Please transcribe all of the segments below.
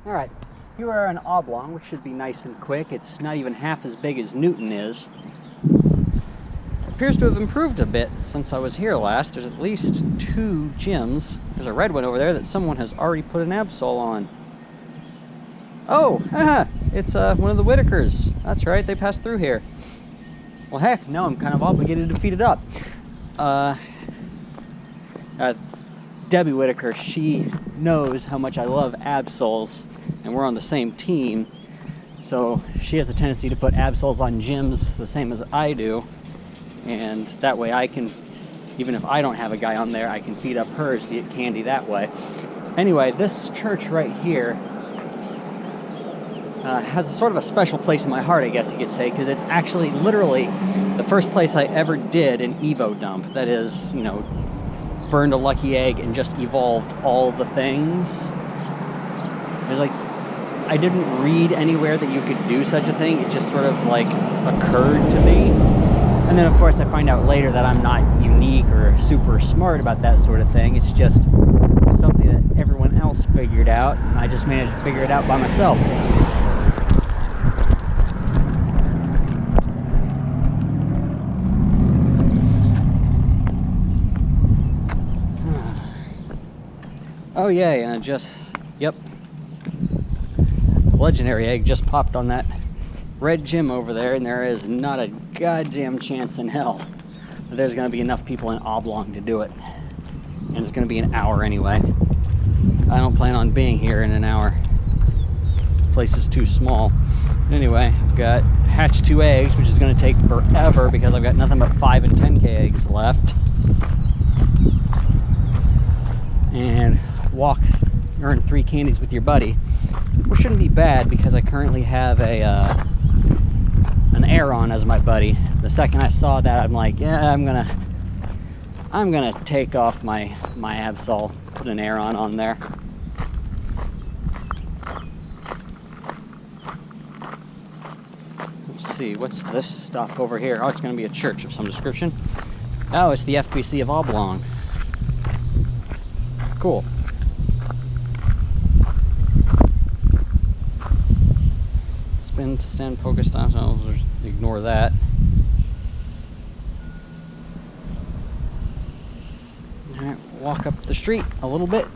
Alright, you are an Oblong, which should be nice and quick. It's not even half as big as Newton is. It appears to have improved a bit since I was here last. There's at least 2 gyms. There's a red one over there that someone has already put an Absol on. Oh, it's one of the Whitakers. That's right, they passed through here. Well, heck, now I'm kind of obligated to feed it up. Debbie Whitaker, she knows how much I love Absols, and we're on the same team, so she has a tendency to put Absols on gyms the same as I do, and that way I can, even if I don't have a guy on there, I can feed up hers to get candy that way. Anyway, this church right here has a sort of a special place in my heart, I guess you could say, because it's actually literally the first place I ever did an Evo dump. That is, you know, burned a lucky egg and just evolved all the things. There's like, I didn't read anywhere that you could do such a thing. It just sort of like occurred to me. And then of course I find out later that I'm not unique or super smart about that sort of thing. It's just something that everyone else figured out, and I just managed to figure it out by myself. Oh yay, and yep. Legendary egg just popped on that red gym over there, and there is not a goddamn chance in hell that there's going to be enough people in Oblong to do it. And it's going to be an hour anyway. I don't plan on being here in an hour. The place is too small. Anyway, I've got hatched 2 eggs, which is going to take forever because I've got nothing but 5 and 10K eggs left. And walk, earn 3 candies with your buddy, which shouldn't be bad because I currently have an Aeron as my buddy. The second I saw that, I'm like, yeah, I'm gonna take off my Absol, put an Aeron on there. Let's see, what's this stop over here? Oh, it's gonna be a church of some description. Oh, it's the FBC of Oblong. Cool. Spin, stand, focus, stop, so I'll just ignore that. Alright, walk up the street a little bit.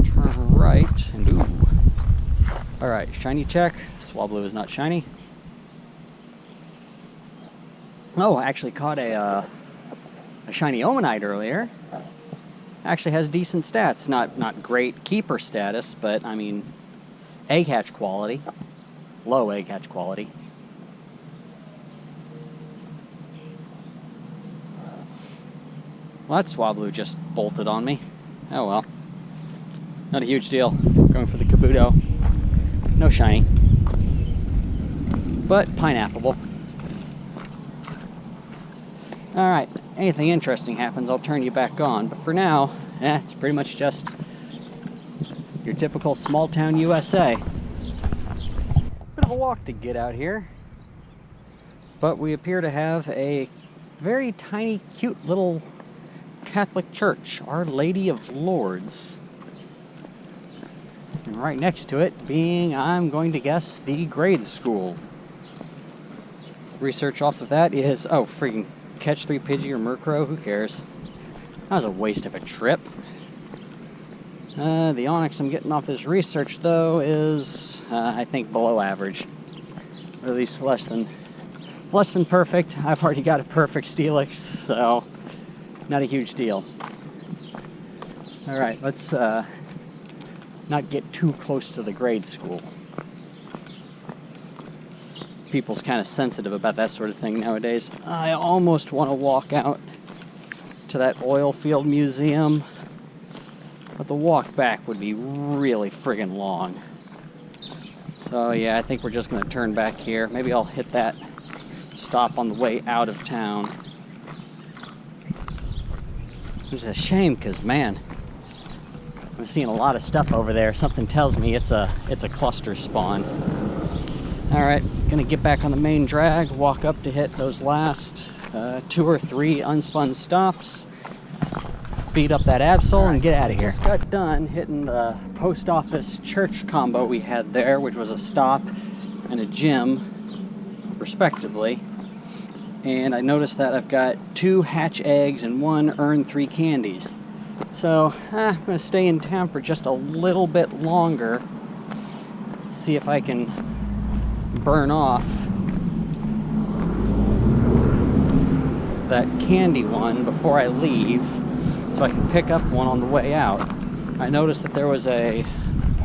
Turn right, and ooh. Alright, shiny check. Swablu is not shiny. Oh, I actually caught a shiny Omanite earlier. Actually has decent stats. Not great keeper status, but I mean, egg hatch quality. Low egg hatch quality. Well, that Swablu just bolted on me. Oh well. Not a huge deal. Going for the Kabuto. No shiny. But pineapple. Alright, anything interesting happens, I'll turn you back on. But for now, it's pretty much just your typical small town USA. Bit of a walk to get out here. But we appear to have a very tiny, cute little Catholic church, Our Lady of Lourdes. And right next to it being, I'm going to guess, the grade school. Research off of that is, oh, freaking catch 3 Pidgey or Murkrow, who cares? That was a waste of a trip. The Onyx I'm getting off this research, though, is, I think, below average. Or at least less than perfect. I've already got a perfect Steelix, so not a huge deal. Alright, let's not get too close to the grade school. People's kind of sensitive about that sort of thing nowadays. I almost want to walk out to that oil field museum, but the walk back would be really friggin' long. So yeah, I think we're just going to turn back here. Maybe I'll hit that stop on the way out of town. Which is a shame, because man, I'm seeing a lot of stuff over there. Something tells me it's a cluster spawn. Alright, gonna get back on the main drag, walk up to hit those last 2 or 3 unspun stops. Speed up that Absol and get out of here. Just got done hitting the post office church combo we had there, which was a stop and a gym, respectively. And I noticed that I've got 2 hatch eggs and 1 earn 3 candies. So I'm going to stay in town for just a little bit longer. See if I can burn off that candy one before I leave, so I can pick up one on the way out. I noticed that there was a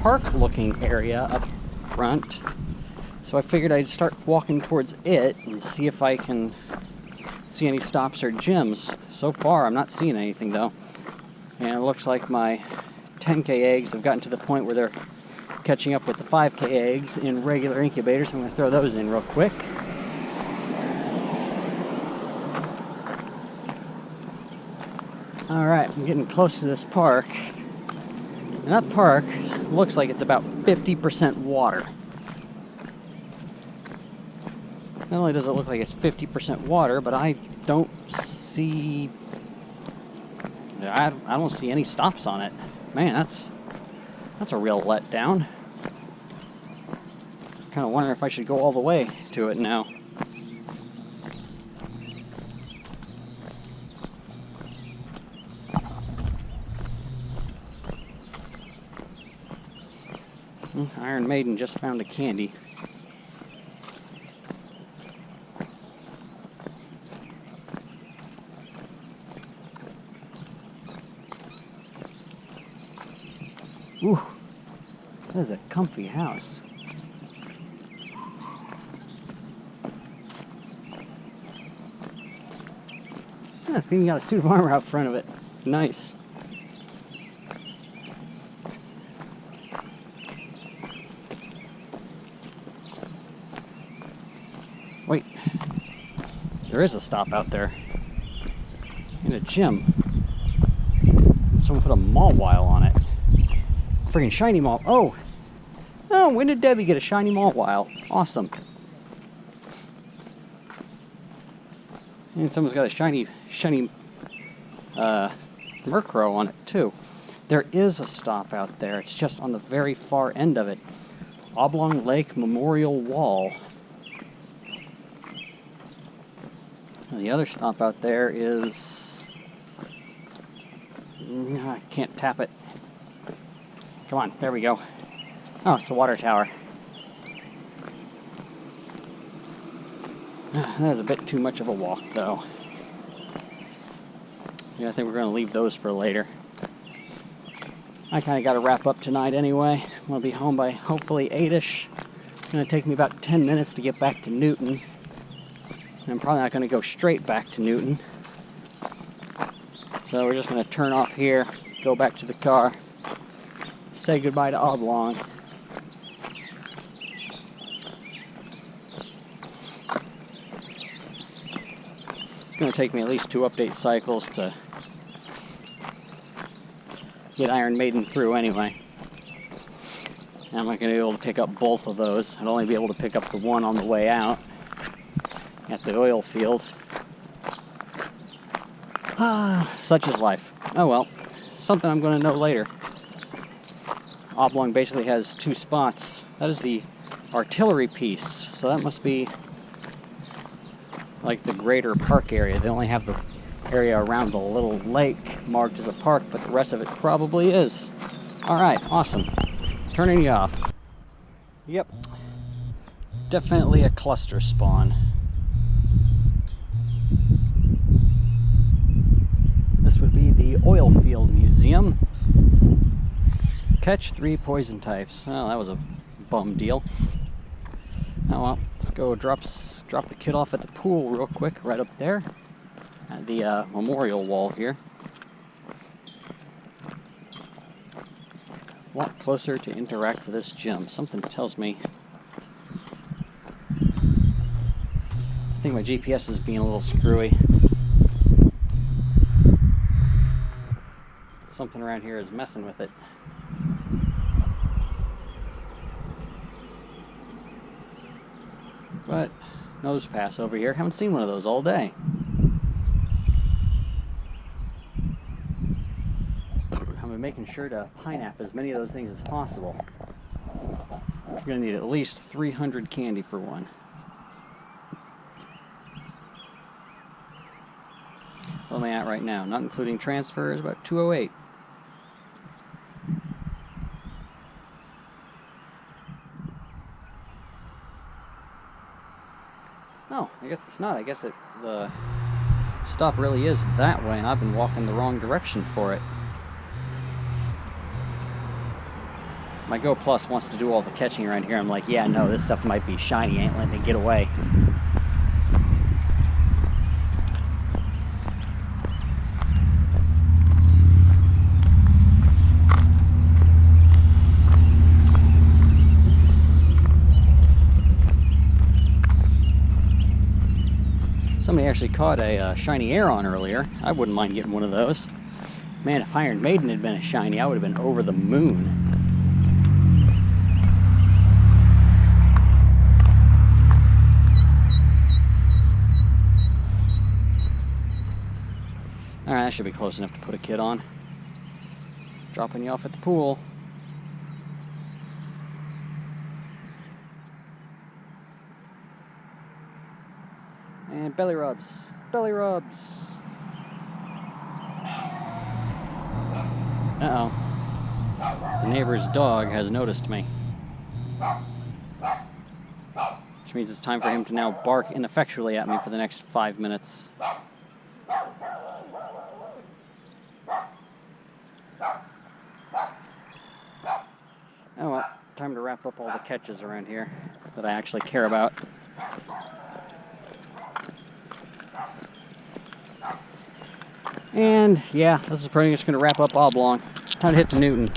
park-looking area up front, so I figured I'd start walking towards it and see if I can see any stops or gyms. So far, I'm not seeing anything though, and it looks like my 10K eggs have gotten to the point where they're catching up with the 5K eggs in regular incubators. I'm going to throw those in real quick. Alright, I'm getting close to this park. And that park looks like it's about 50% water. Not only does it look like it's 50% water, but I don't see... I don't see any stops on it. Man, that's a real letdown. Kind of wondering if I should go all the way to it now. Iron Maiden just found a candy. Ooh, that is a comfy house. Yeah, it's even got a suit of armor out front of it. Nice. Wait, there is a stop out there. In a gym. Someone put a Mawile on it. Friggin' shiny Maw. Oh! Oh, when did Debbie get a shiny Mawile? Awesome. And someone's got a shiny Murkrow on it too. There is a stop out there. It's just on the very far end of it. Oblong Lake Memorial Wall. And the other stop out there is... I can't tap it. Come on, there we go. Oh, it's the water tower. That is a bit too much of a walk, though. Yeah, I think we're going to leave those for later. I kind of got to wrap up tonight anyway. I'm going to be home by hopefully 8-ish. It's going to take me about 10 minutes to get back to Newton. And I'm probably not going to go straight back to Newton. So we're just going to turn off here, go back to the car, say goodbye to Oblong. It's going to take me at least 2 update cycles to get Iron Maiden through anyway. I'm not going to be able to pick up both of those. I'd only be able to pick up the one on the way out at the oil field. Such is life. Oh well, something I'm going to know later. Oblong basically has 2 spots. That is the artillery piece, so that must be like the greater park area. They only have the area around the little lake marked as a park, but the rest of it probably is. Alright, awesome. Turning you off. Yep. Definitely a cluster spawn. This would be the oil field museum. Catch 3 poison types. Oh, that was a bum deal. Oh well, let's go drop the kid off at the pool real quick, right up there at the memorial wall here. A lot closer to interact with this gym. Something tells me. I think my GPS is being a little screwy. Something around here is messing with it. But nose pass over here. Haven't seen one of those all day. making sure to pineapple as many of those things as possible. You're going to need at least 300 candy for one. What am I at right now? Not including transfers, about 208. Oh, I guess it's not. I guess the stop really is that way, and I've been walking the wrong direction for it. My Go Plus wants to do all the catching around here. I'm like, yeah, no, this stuff might be shiny. I ain't letting it get away. Somebody actually caught a shiny Aeron earlier. I wouldn't mind getting one of those. Man, if Iron Maiden had been a shiny, I would have been over the moon. Alright, that should be close enough to put a kid on. Dropping you off at the pool. And belly rubs. Belly rubs. Uh-oh. The neighbor's dog has noticed me. Which means it's time for him to now bark ineffectually at me for the next 5 minutes. Oh well, time to wrap up all the catches around here that I actually care about. And yeah, this is pretty much going to wrap up Oblong. Time to hit the Newton.